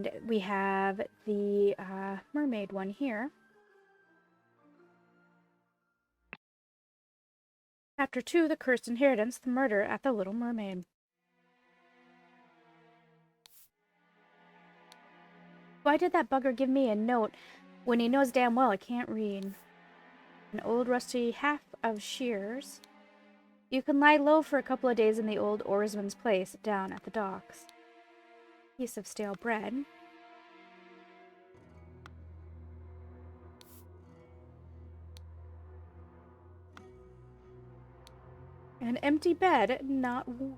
And we have the mermaid one here. Chapter 2, The Cursed Inheritance, The Murder at the Little Mermaid. Why did that bugger give me a note when he knows damn well I can't read? An old rusty half of shears. You can lie low for a couple of days in the old oarsman's place down at the docks. Piece of stale bread. An empty bed, not warm.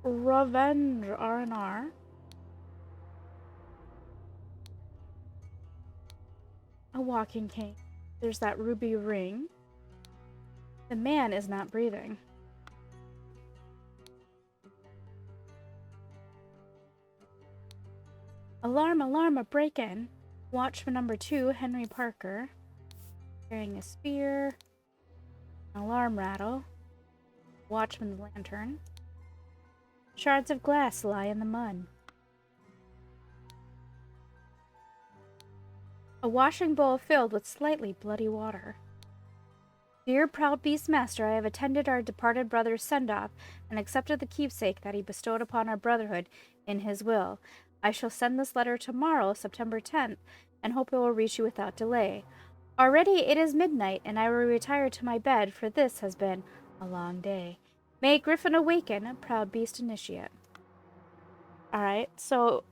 Revenge R&R. A walking cane. There's that ruby ring. The man is not breathing. Alarm, alarm, a break-in. Watchman number 2, Henry Parker. Carrying a spear. An alarm rattle. Watchman's lantern. Shards of glass lie in the mud. A washing bowl filled with slightly bloody water. Dear proud beast master, I have attended our departed brother's send-off and accepted the keepsake that he bestowed upon our brotherhood in his will. I shall send this letter tomorrow, September 10th, and hope it will reach you without delay. Already it is midnight, and I will retire to my bed, for this has been a long day. May Griffin awaken, proud beast initiate. Alright, so,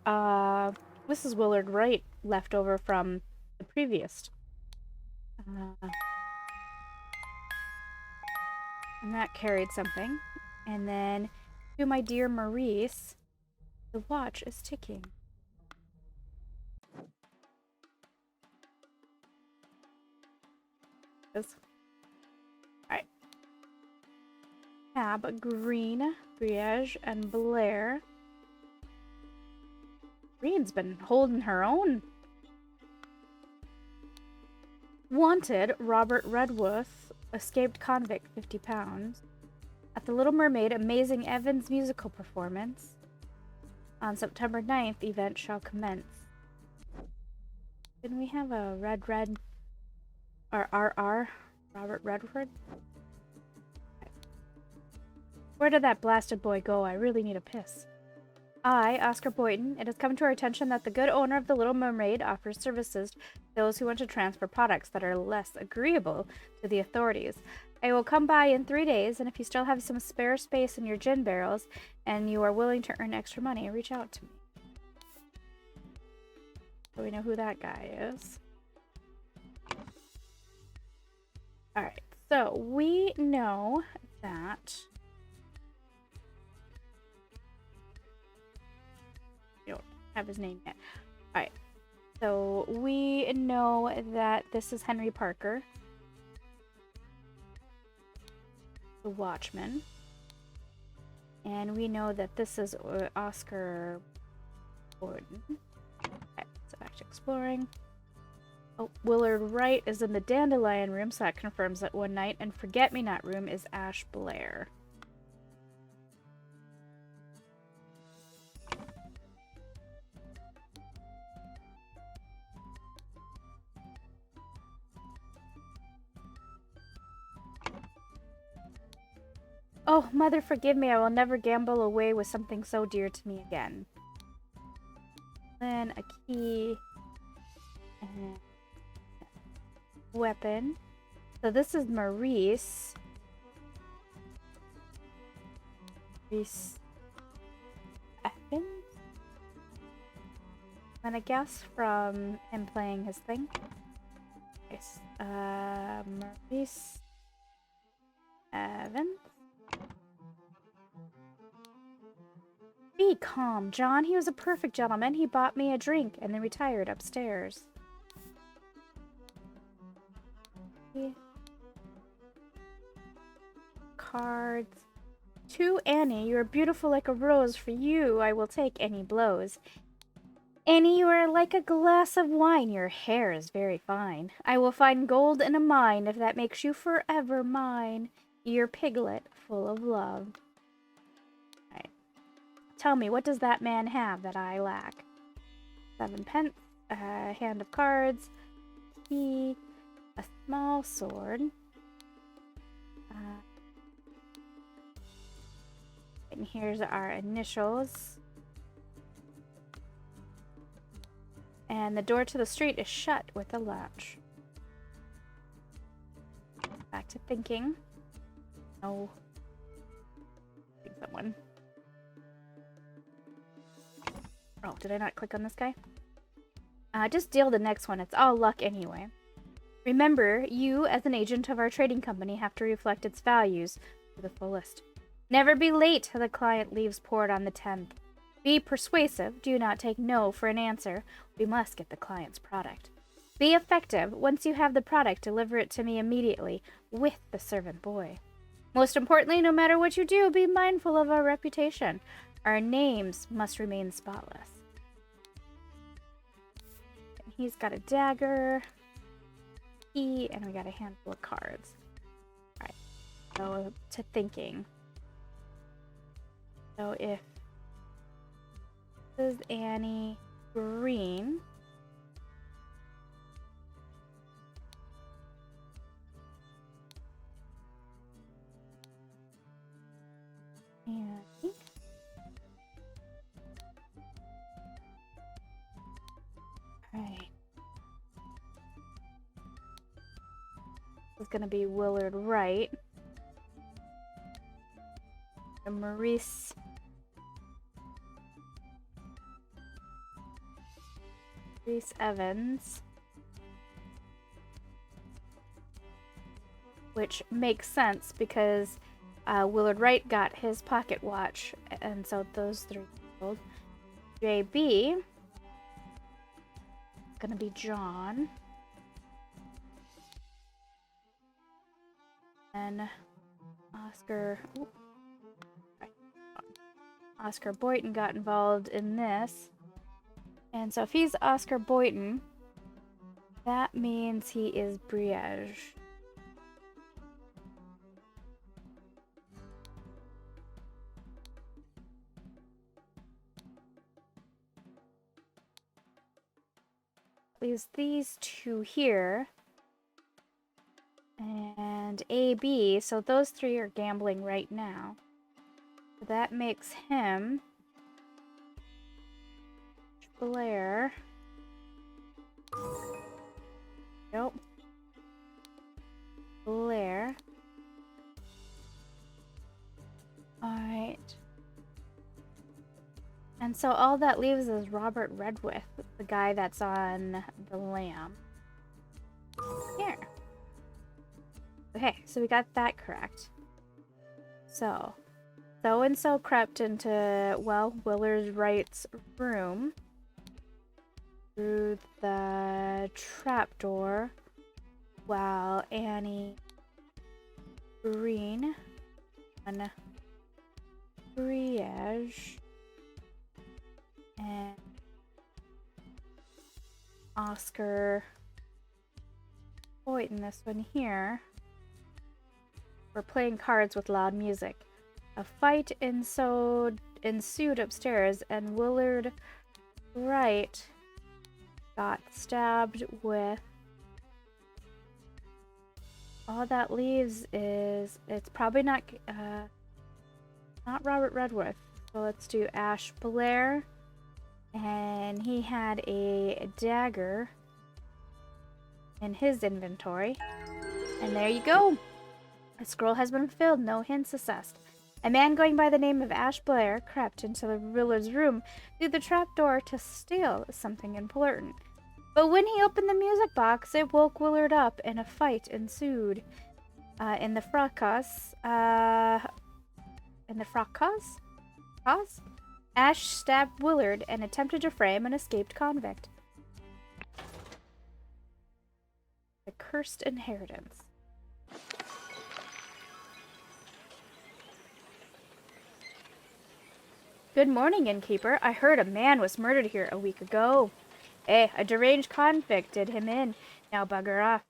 this is Willard Wright, left over from the previous. And that carried something. And then, to my dear Maurice, the watch is ticking. Alright. Tab, Green, Briege, and Blair. Green's been holding her own. Wanted, Robert Redworth, escaped convict, 50 pounds. At the Little Mermaid, amazing Evans musical performance. On September 9th, event shall commence. Didn't we have a Red or RR? Robert Redford? Where did that blasted boy go? I really need a piss. I, Oscar Boynton, it has come to our attention that the good owner of the Little Mermaid offers services to those who want to transfer products that are less agreeable to the authorities. I will come by in 3 days, and if you still have some spare space in your gin barrels and you are willing to earn extra money, reach out to me. So we know who that guy is. Alright, so we know that we don't have his name yet. Alright, so we know that this is Henry Parker, the Watchman. And we know that this is Oscar Gordon. Okay, so back to exploring. Oh, Willard Wright is in the Dandelion room, so that confirms that one night. And Forget-Me-Not room is Ash Blair. Oh, mother, forgive me. I will never gamble away with something so dear to me again. Then a key. And weapon. So this is Maurice. Maurice Evans? And I guess from him playing his thing. Yes. Maurice Evans. Be calm, John. He was a perfect gentleman. He bought me a drink and then retired upstairs. Cards. To Annie, you are beautiful like a rose. For you, I will take any blows. Annie, you are like a glass of wine. Your hair is very fine. I will find gold in a mine if that makes you forever mine. Your piglet full of love. Alright. Tell me, what does that man have that I lack? 7 pence, a hand of cards, key, a small sword. And here's our initials. And the door to the street is shut with a latch. Back to thinking. No. I think someone. Oh, did I not click on this guy? Just deal the next one. It's all luck anyway. Remember, you, as an agent of our trading company, have to reflect its values to the fullest. Never be late. The client leaves port on the 10th. Be persuasive. Do not take no for an answer. We must get the client's product. Be effective. Once you have the product, deliver it to me immediately with the servant boy. Most importantly, no matter what you do, be mindful of our reputation. Our names must remain spotless. And he's got a dagger, key, and we got a handful of cards. Alright, so to thinking. So if this is Annie Green. Annie. Alright. This is gonna be Willard Wright. And Maurice Evans, which makes sense because Willard Wright got his pocket watch, and so those three people. JB is gonna be John, and Oscar Boynton got involved in this. And so if he's Oscar Boynton, that means he is Briege. Leaves these two here. And AB, so those three are gambling right now. So that makes him Blair. Nope. Blair. Alright. And so all that leaves is Robert Redwith, the guy that's on the lamb. Here. Okay, so we got that correct. So-and-so crept into, well, Willard Wright's room through the trapdoor while Annie Green and Briege and Oscar Boynton, this one here, were playing cards with loud music. A fight ensued upstairs, and Willard Wright got stabbed with. All that leaves is, it's probably not Robert Redwith. So let's do Ash Blair, and he had a dagger in his inventory. And there you go. A scroll has been filled, no hints assessed. A man going by the name of Ash Blair crept into the Willard's room through the trapdoor to steal something important. But when he opened the music box, it woke Willard up, and a fight ensued. In the fracas, Ash stabbed Willard and attempted to frame an escaped convict. The Cursed Inheritance. Good morning, innkeeper. I heard a man was murdered here a week ago. A deranged convict did him in. Now bugger off.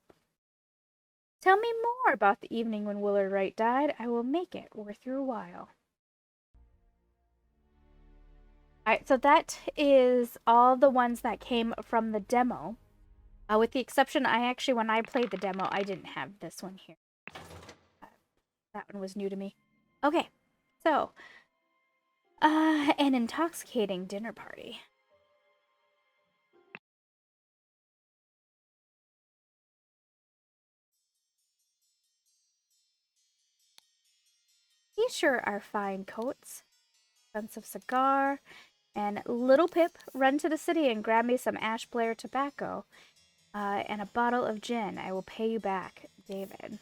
Tell me more about the evening when Willard Wright died. I will make it worth your while. Alright, so that is all the ones that came from the demo. With the exception, when I played the demo, I didn't have this one here. That one was new to me. Okay, so, an intoxicating dinner party. These sure are fine coats. Expensive cigar. And little Pip, run to the city and grab me some Ash Blair tobacco and a bottle of gin. I will pay you back, David.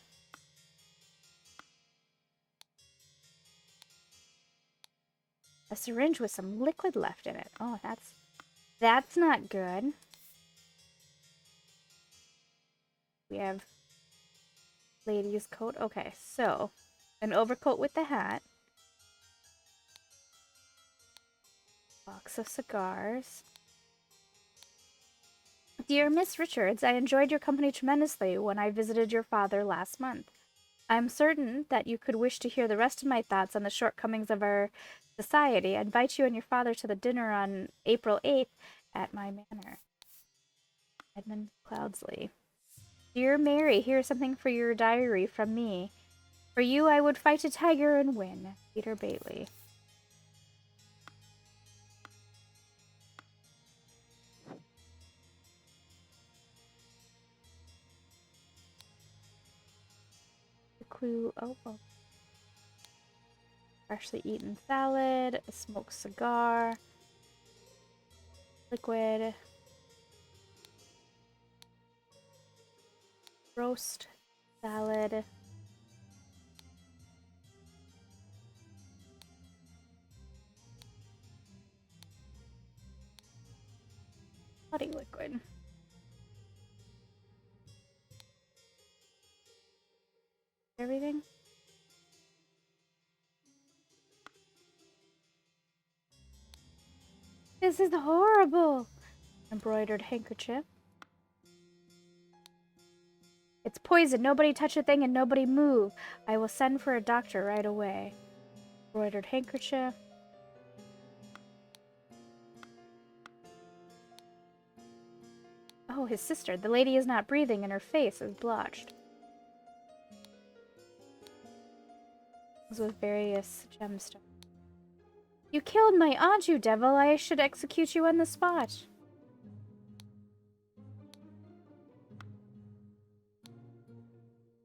A syringe with some liquid left in it. Oh, that's not good. We have lady's coat. Okay, so an overcoat with the hat. Box of cigars. Dear Miss Richards, I enjoyed your company tremendously when I visited your father last month. I am certain that you could wish to hear the rest of my thoughts on the shortcomings of our society. I invite you and your father to the dinner on April 8th at my manor. Edmund Cloudsley. Dear Mary, here's something for your diary from me. For you, I would fight a tiger and win. Peter Bailey. The clue. Oh. Freshly eaten salad, a smoked cigar, liquid, roast, salad, body liquid. Everything? This is horrible! Embroidered handkerchief. It's poison. Nobody touch a thing and nobody move. I will send for a doctor right away. Embroidered handkerchief. Oh, his sister. The lady is not breathing and her face is blotched. With various gemstones. You killed my aunt, you devil! I should execute you on the spot.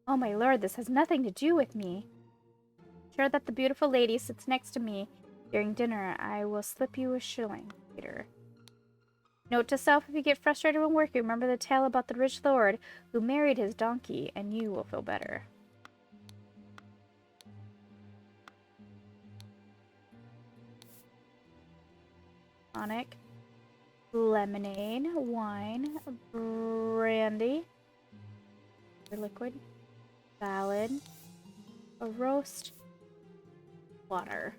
Oh my lord, this has nothing to do with me. Sure that the beautiful lady sits next to me during dinner. I will slip you a shilling later. Note to self, if you get frustrated when working, remember the tale about the rich lord who married his donkey, and you will feel better. Tonic, lemonade, wine, brandy, liquid, salad, a roast, water.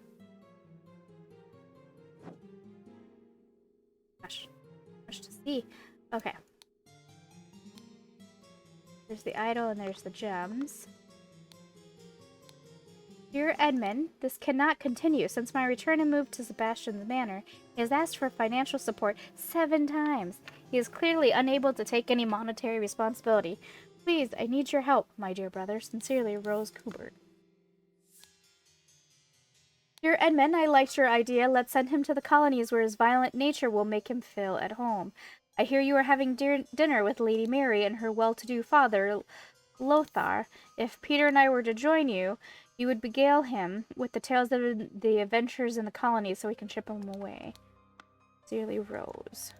Gosh, much to see. Okay. There's the idol and there's the gems. Dear Edmund, this cannot continue. Since my return and move to Sebastian's manor, he has asked for financial support 7 times. He is clearly unable to take any monetary responsibility. Please, I need your help, my dear brother. Sincerely, Rose Kubert. Dear Edmund, I liked your idea. Let's send him to the colonies where his violent nature will make him feel at home. I hear you are having dinner with Lady Mary and her well-to-do father, Lothar. If Peter and I were to join you, you would begale him with the tales of the adventures in the colonies so we can ship him away. Sincerely, Rose.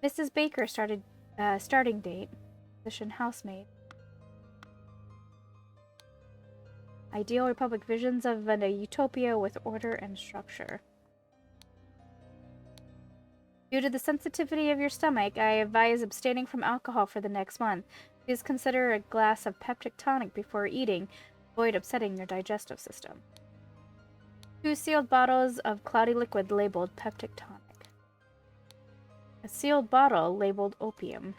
Mrs. Baker starting date. Position housemaid. Ideal Republic visions of a utopia with order and structure. Due to the sensitivity of your stomach, I advise abstaining from alcohol for the next month. Please consider a glass of peptic tonic before eating. Avoid upsetting your digestive system. 2 sealed bottles of cloudy liquid labeled peptic tonic. A sealed bottle labeled opium.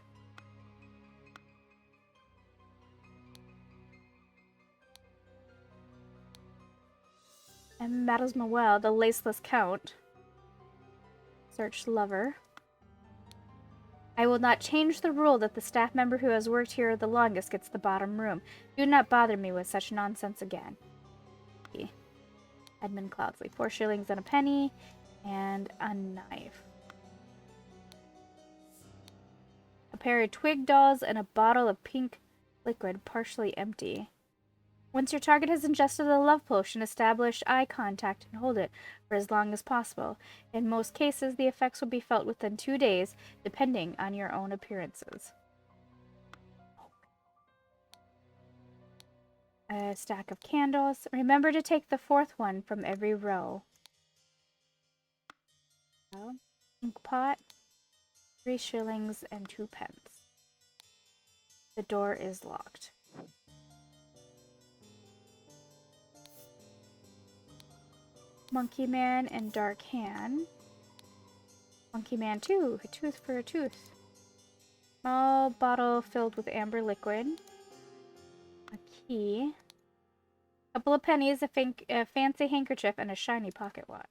And Mademoiselle, the laceless count. Search lover. I will not change the rule that the staff member who has worked here the longest gets the bottom room. Do not bother me with such nonsense again. Edmund Cloudsley. 4 shillings and a penny. And a knife. A pair of twig dolls and a bottle of pink liquid, partially empty. Once your target has ingested the love potion, establish eye contact and hold it for as long as possible. In most cases, the effects will be felt within 2 days, depending on your own appearances. A stack of candles. Remember to take the 4th one from every row. Ink pot. 3 shillings and 2 pence. The door is locked. Monkey Man and Dark Hand. Monkey Man 2, a tooth for a tooth. Small bottle filled with amber liquid. A key. A couple of pennies, a fancy handkerchief, and a shiny pocket watch.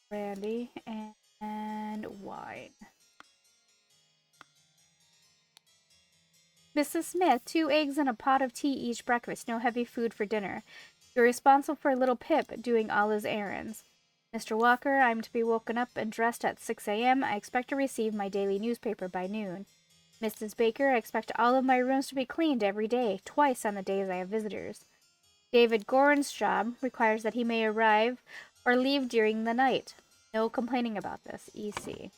Brandy and wine. Mrs. Smith, 2 eggs and a pot of tea each breakfast. No heavy food for dinner. You're responsible for little Pip doing all his errands. Mr. Walker, I'm to be woken up and dressed at 6 a.m. I expect to receive my daily newspaper by noon. Mrs. Baker, I expect all of my rooms to be cleaned every day, twice on the days I have visitors. David Gorin's job requires that he may arrive or leave during the night. No complaining about this. EC.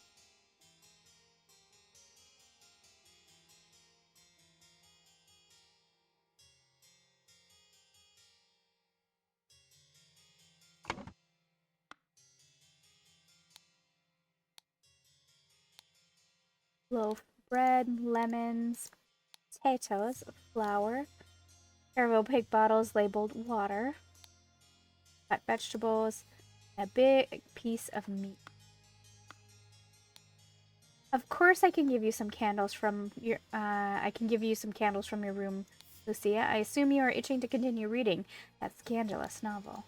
Loaf of bread, lemons, potatoes, flour, pair of opaque bottles labeled water, cut vegetables, and a big piece of meat. Of course, I can give you some candles from your. I can give you some candles from your room, Lucia. I assume you are itching to continue reading that scandalous novel.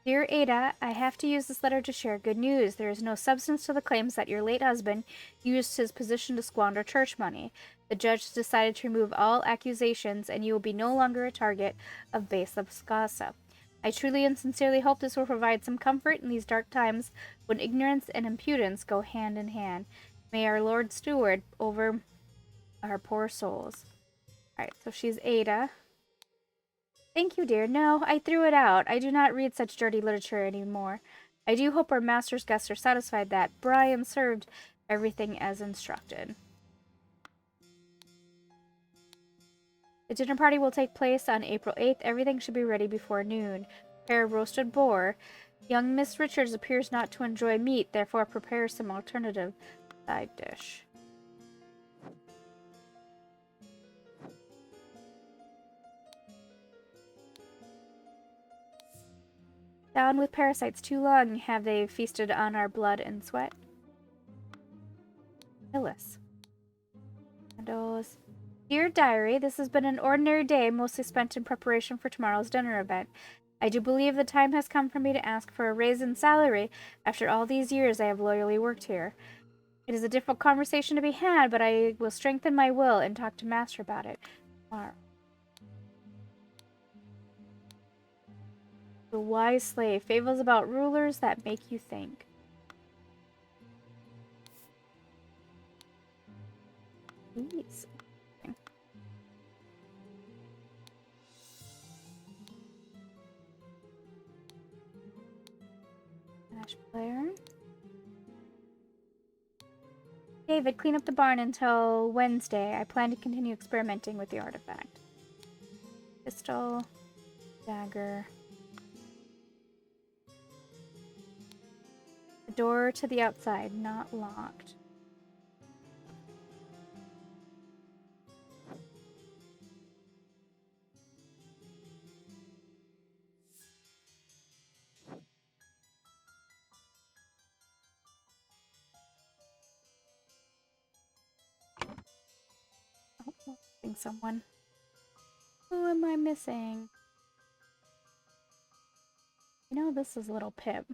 Dear Ada, I have to use this letter to share good news. There is no substance to the claims that your late husband used his position to squander church money. The judge has decided to remove all accusations, and you will be no longer a target of baseless gossip. I truly and sincerely hope this will provide some comfort in these dark times when ignorance and impudence go hand in hand. May our Lord steward over our poor souls. Alright, so she's Ada. Thank you, dear. No, I threw it out. I do not read such dirty literature anymore. I do hope our master's guests are satisfied that Brian served everything as instructed. The dinner party will take place on April 8th. Everything should be ready before noon. Prepare roasted boar. Young Miss Richards appears not to enjoy meat, therefore prepare some alternative side dish. Down with parasites, too long have they feasted on our blood and sweat. Phyllis. Candles. Dear Diary, this has been an ordinary day, mostly spent in preparation for tomorrow's dinner event. I do believe the time has come for me to ask for a raise in salary after all these years I have loyally worked here. It is a difficult conversation to be had, but I will strengthen my will and talk to Master about it tomorrow. The Wise Slave. Fables about rulers that make you think. Please. Ash player. David, clean up the barn until Wednesday. I plan to continue experimenting with the artifact. Pistol. Dagger. The door to the outside, not locked. Missing someone. Who am I missing? You know, this is little Pip.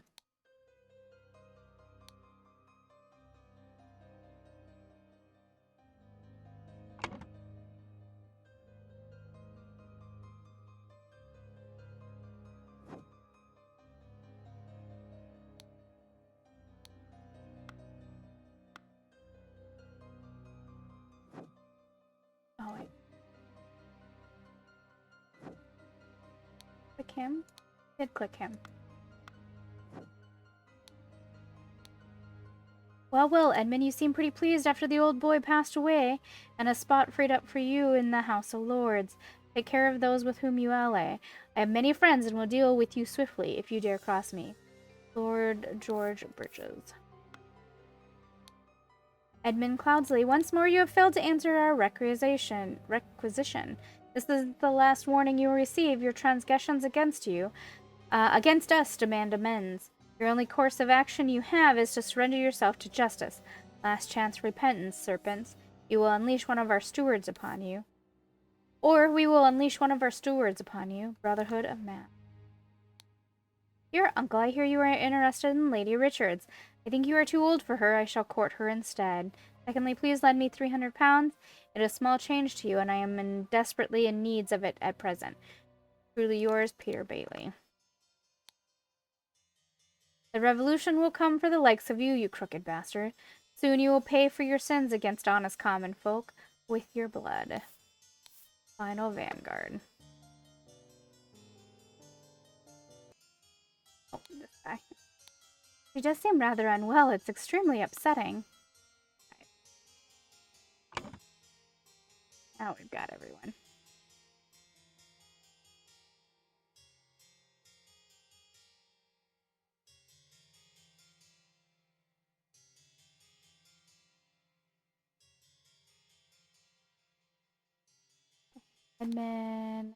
Oh, wait. Click him. Did click him. Well, Edmund, you seem pretty pleased after the old boy passed away, and a spot freed up for you in the House of Lords. Take care of those with whom you ally. I have many friends and will deal with you swiftly if you dare cross me. Lord George Bridges. Edmund Cloudsley, once more you have failed to answer our requisition. This is the last warning you will receive. Your transgressions against us demand amends. Your only course of action you have is to surrender yourself to justice. Last chance repentance, serpents. You will unleash one of our stewards upon you. Or we will unleash one of our stewards upon you. Brotherhood of Man. Dear uncle, I hear you are interested in Lady Richards. I think you are too old for her. I shall court her instead. Secondly, please lend me 300 pounds. It is small change to you, and I am desperately in needs of it at present. Truly yours, Peter Bailey. The revolution will come for the likes of you, you crooked bastard. Soon you will pay for your sins against honest common folk with your blood. Final Vanguard. Oh, this guy. She does seem rather unwell. It's extremely upsetting. Right. Now we've got everyone. Edmund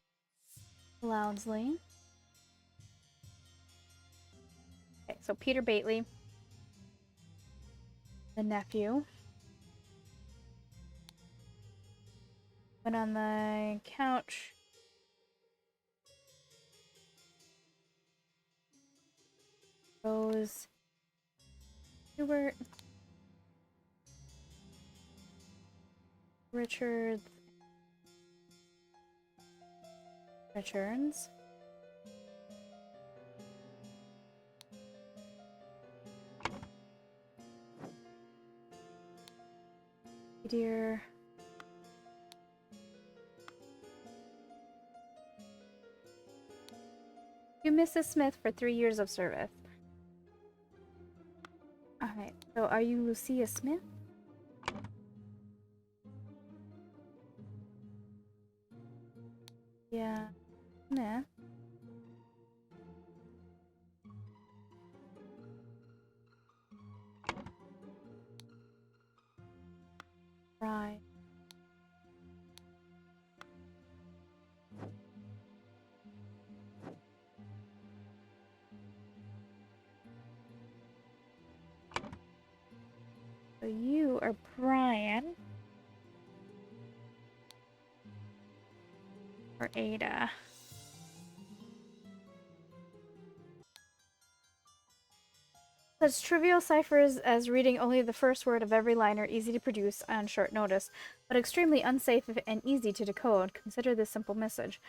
Loudsley. Okay, so Peter Bailey, the nephew, went on the couch. Goes Stewart, Richards, returns. Dear. To Mrs. Smith for 3 years of service. Alright, so are you Lucia Smith? Yeah. Nah. Right. So you are Brian. Or Ada. Such trivial ciphers as reading only the first word of every line are easy to produce on short notice, but extremely unsafe and easy to decode. Consider this simple message.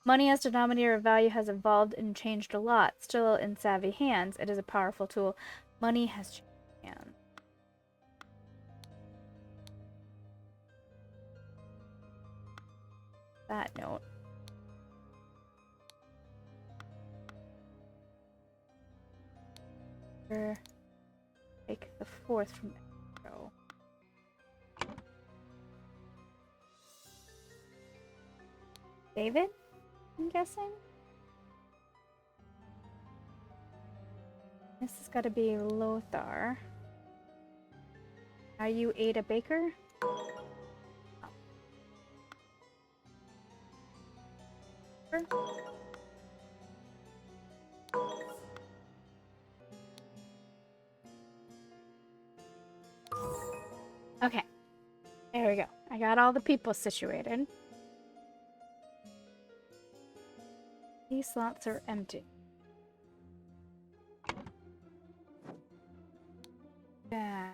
Money as denominator of value has evolved and changed a lot. Still in savvy hands, it is a powerful tool. Money has changed hands. That note. Take the 4th from Metro. David? I'm guessing? This has got to be Lothar. Are you Ada Baker? Oh. Okay. There we go. I got all the people situated. These slots are empty. Yeah.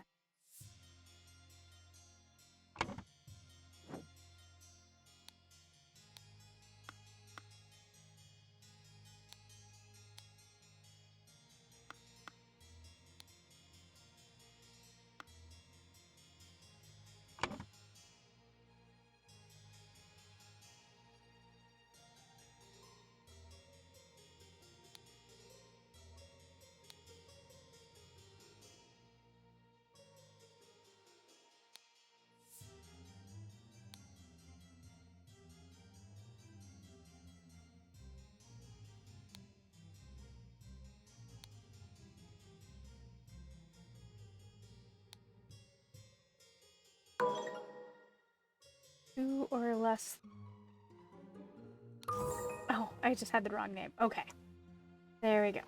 Two or less. Oh, I just had the wrong name. Okay. There we go.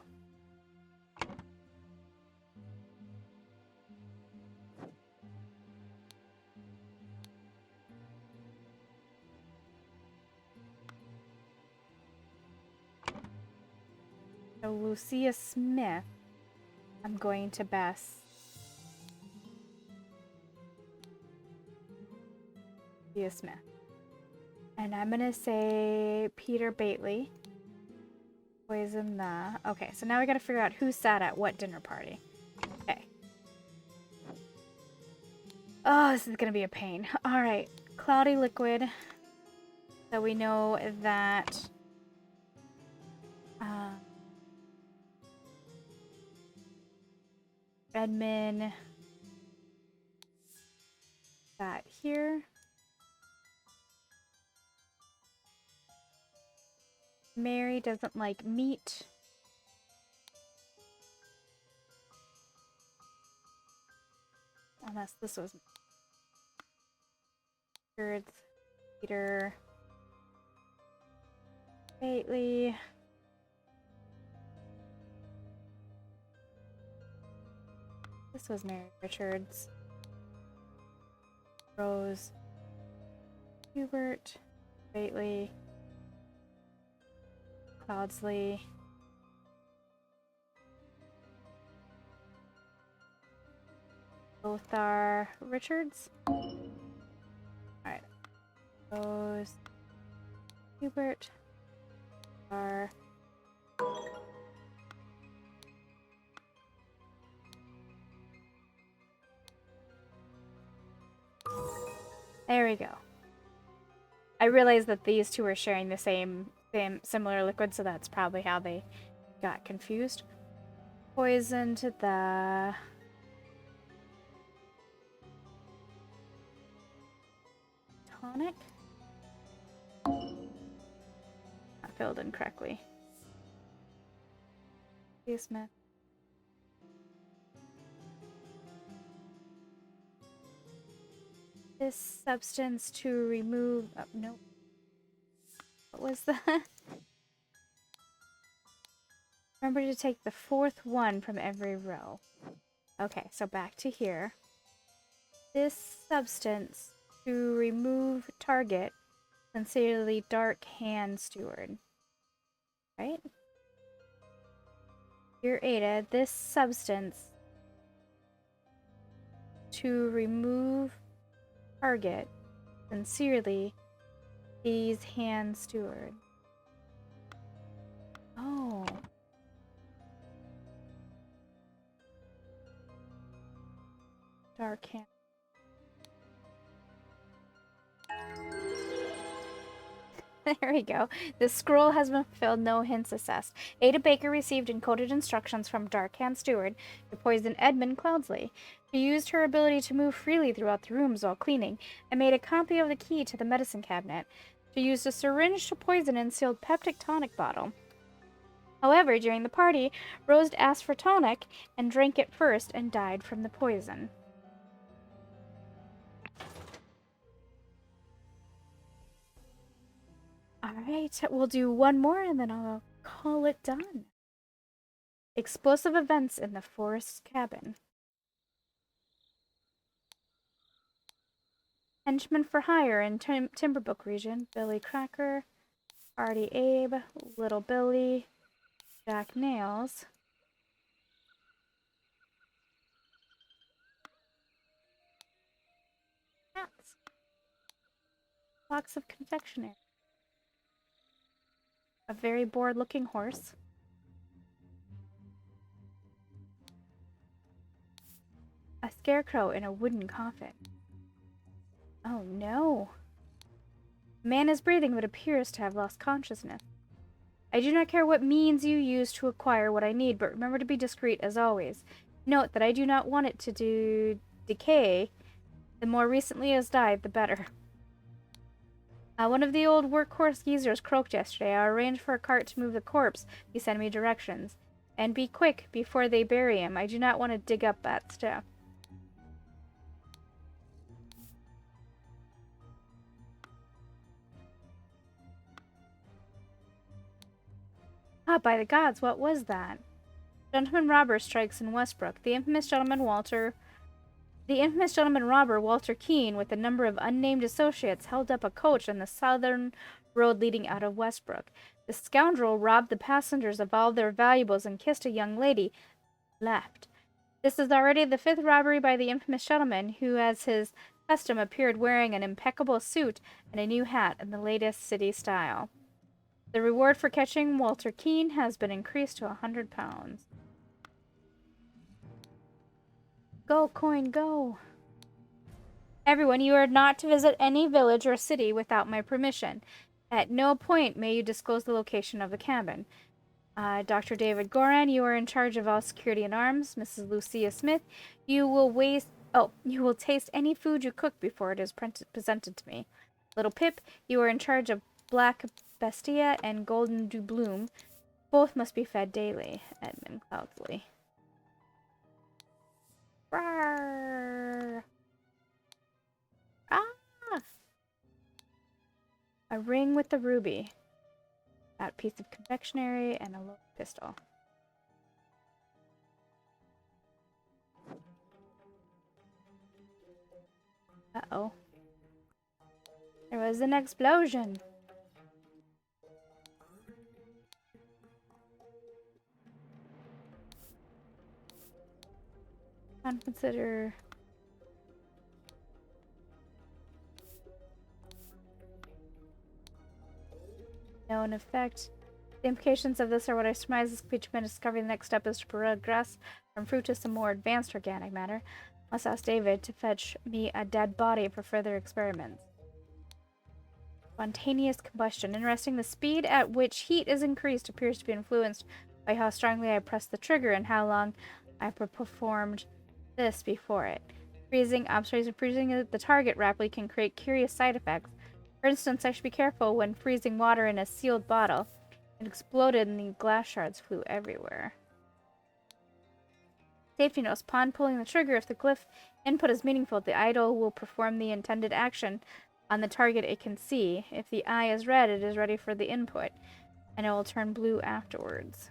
So Lucia Smith, I'm going to best. Lucia Smith. And I'm going to say Peter Bately. Poison the... Okay, so now we got to figure out who sat at what dinner party. Okay. Oh, this is going to be a pain. All right. Cloudy liquid. So we know that... Edmund sat here. Mary doesn't like meat. Unless this was Peter Bately. This was Mary Richards. Rose. Hubert. Bately. Cloudsley. Lothar Richards. Alright. Rose. Hubert. Are. There we go. I realized that these two are sharing the same similar liquid, so that's probably how they got confused. Poisoned the tonic. Not filled in correctly. Smith. This substance to remove... Oh, nope. What was that? Remember to take the fourth one from every row. Okay, so back to here. This substance to remove target. Sincerely, Dark Hand Steward. Right? Dear Ada, this substance to remove target. Sincerely, These Hand Steward. Oh. Dark Hand. There we go. The scroll has been fulfilled, no hints assessed. Ada Baker received encoded instructions from Dark Hand Steward to poison Edmund Cloudsley. She used her ability to move freely throughout the rooms while cleaning, and made a copy of the key to the medicine cabinet. She used a syringe to poison and sealed peptic tonic bottle. However, during the party, Rose asked for tonic and drank it first and died from the poison. Alright, we'll do one more and then I'll call it done. Explosive events in the forest cabin. Henchman for hire in Timberbook region. Billy Cracker, Artie Abe, Little Billy, Jack Nails. Hats. Box of confectionery. A very bored-looking horse. A scarecrow in a wooden coffin. Oh no. A man is breathing but appears to have lost consciousness. I do not care what means you use to acquire what I need, but remember to be discreet as always. Note that I do not want it to decay. The more recently it has died, the better. One of the old workhorse geezers croaked yesterday. I'll arrange for a cart to move the corpse. You send me directions. And be quick before they bury him. I do not want to dig up that stuff. Ah, by the gods, what was that? Gentleman robber strikes in Westbrook. The infamous gentleman robber Walter Keene, with a number of unnamed associates, held up a coach on the southern road leading out of Westbrook. The scoundrel robbed the passengers of all their valuables and kissed a young lady. Left. This is already the 5th robbery by the infamous gentleman, who, as his custom, appeared wearing an impeccable suit and a new hat in the latest city style. The reward for catching Walter Keene has been increased to £100. Go, coin, go! Everyone, you are not to visit any village or city without my permission. At no point may you disclose the location of the cabin. Dr. David Goran, you are in charge of all security and arms. Mrs. Lucia Smith, you will taste any food you cook before it is presented to me. Little Pip, you are in charge of Black Bestia and Golden Doubloon. Both must be fed daily. Edmund Cloudsley. Rawr. Ah! A ring with the ruby. That piece of confectionery and a loaded pistol. Uh-oh. There was an explosion. Consider no in effect. The implications of this are what I surmise this could be discovery. The next step is to progress from fruit to some more advanced organic matter. Must ask David to fetch me a dead body for further experiments. Spontaneous combustion. Interesting. The speed at which heat is increased appears to be influenced by how strongly I press the trigger and how long I performed this before it. Freezing the target rapidly can create curious side effects. For instance, I should be careful when freezing water in a sealed bottle. It exploded and the glass shards flew everywhere. Safety notes. Upon pulling the trigger, if the glyph input is meaningful, the idol will perform the intended action on the target it can see. If the eye is red, it is ready for the input, and it will turn blue afterwards.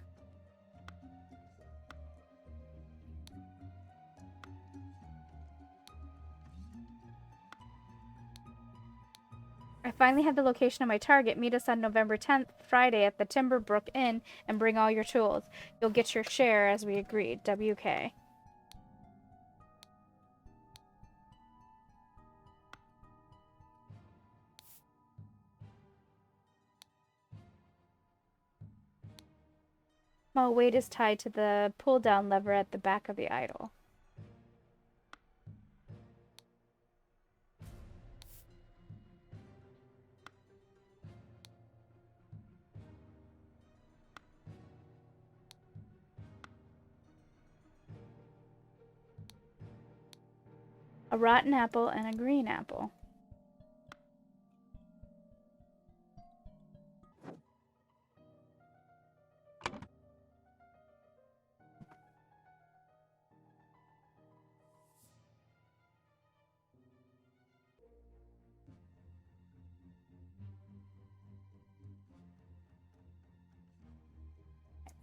I finally have the location of my target. Meet us on November 10th, Friday, at the Timberbrook Inn, and bring all your tools. You'll get your share as we agreed. WK. Small weight is tied to the pull-down lever at the back of the idol. A rotten apple and a green apple.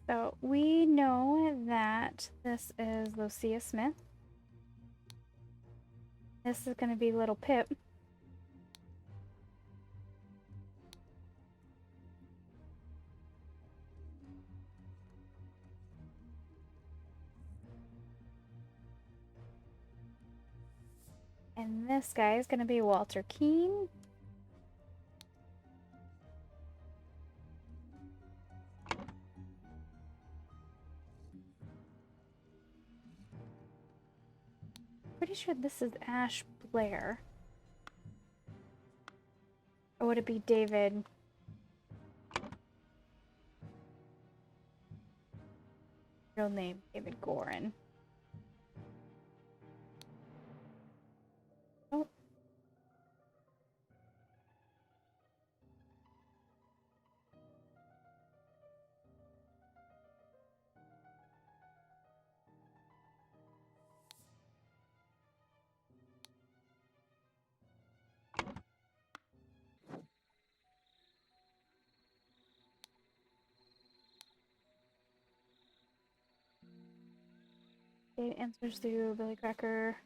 So we know that this is Lucia Smith. This is going to be Little Pip. And this guy is gonna be Walter Keane. Pretty sure this is Ash Blair. Or would it be David? Real name, David Gorin. Oh. Date answers to Billy Cracker.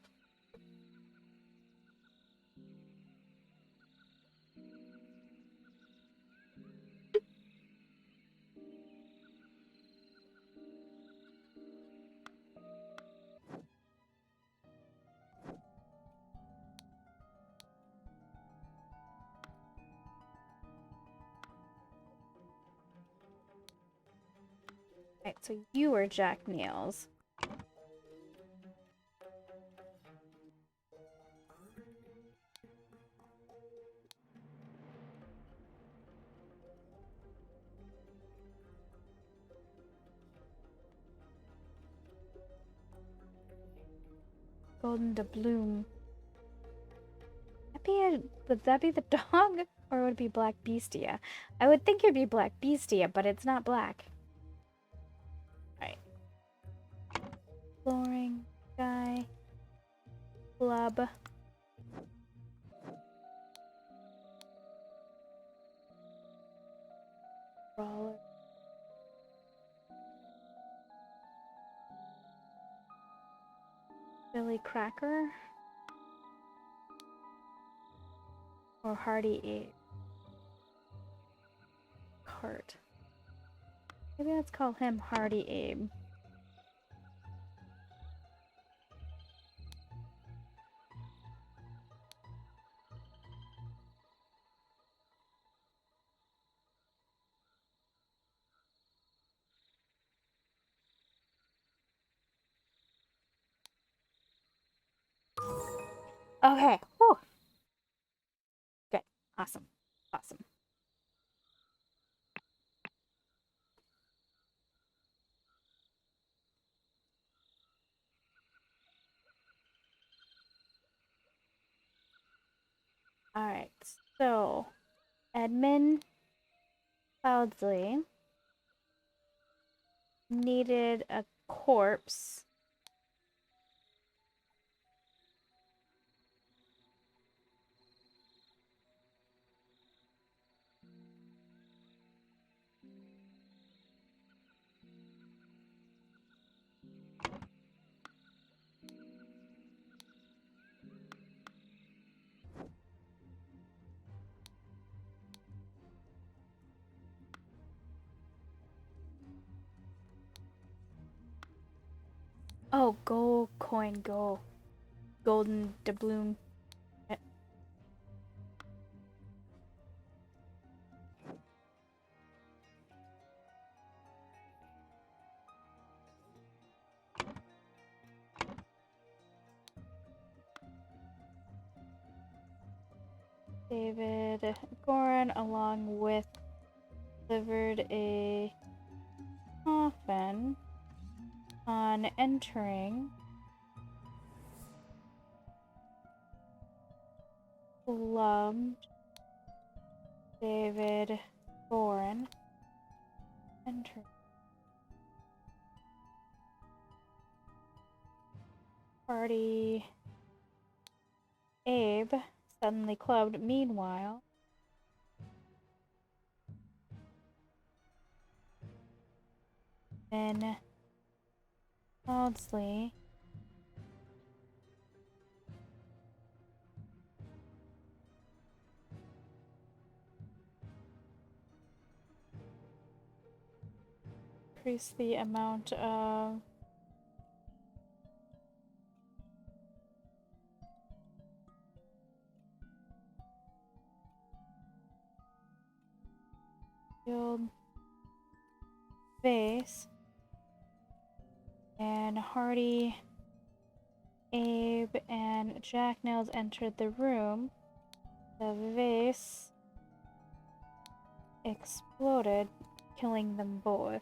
Right, so you were Jack Niels. Golden Doubloon. Would that be the dog? Or would it be Black Beastia? I would think it would be Black Beastia, but it's not black. Alright. Flooring, guy, club. Brawler. Billy Cracker. Or Hardy Abe. Cart. Maybe let's call him Hardy Abe. Okay. Whew. Good. Awesome. Awesome. Alright. So, Edmund Cloudsley needed a corpse. Oh, gold coin, gold. Golden doubloon. David Gorin, along with, delivered a coffin on entering clubbed David Gorin. Enter. Party Abe suddenly clubbed. Meanwhile, then Cloudsley increased the amount of Field vase. And Hardy, Abe, and Jack Nails entered the room. The vase exploded, killing them both.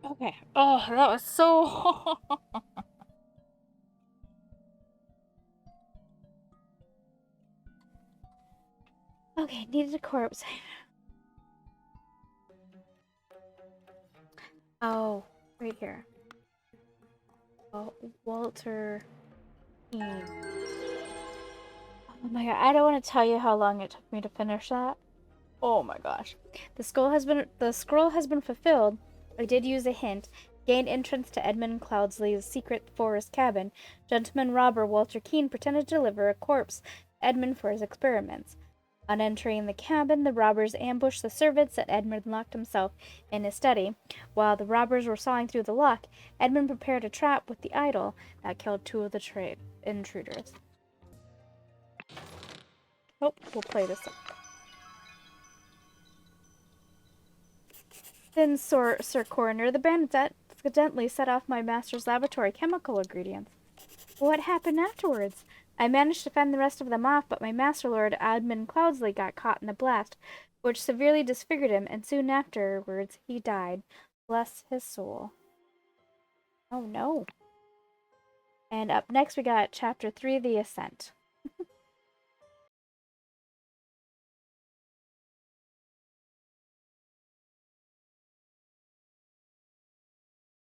Okay. Oh, that was so... Okay, needed a corpse. Oh, right here. Oh, Walter Keane. Oh my god, I don't want to tell you how long it took me to finish that. Oh my gosh. The scroll has been fulfilled. I did use a hint. Gained entrance to Edmund Cloudsley's secret forest cabin. Gentleman robber Walter Keane pretended to deliver a corpse to Edmund for his experiments. On entering the cabin, the robbers ambushed the servants and Edmund locked himself in his study. While the robbers were sawing through the lock, Edmund prepared a trap with the idol that killed 2 of the intruders. Oh, we'll play this up. Then, Sir Coroner, the bandits accidentally set off my master's laboratory chemical ingredients. What happened afterwards? I managed to fend the rest of them off, but my master lord, Edmund Cloudsley, got caught in the blast, which severely disfigured him, and soon afterwards he died. Bless his soul. Oh no. And up next we got Chapter 3, The Ascent.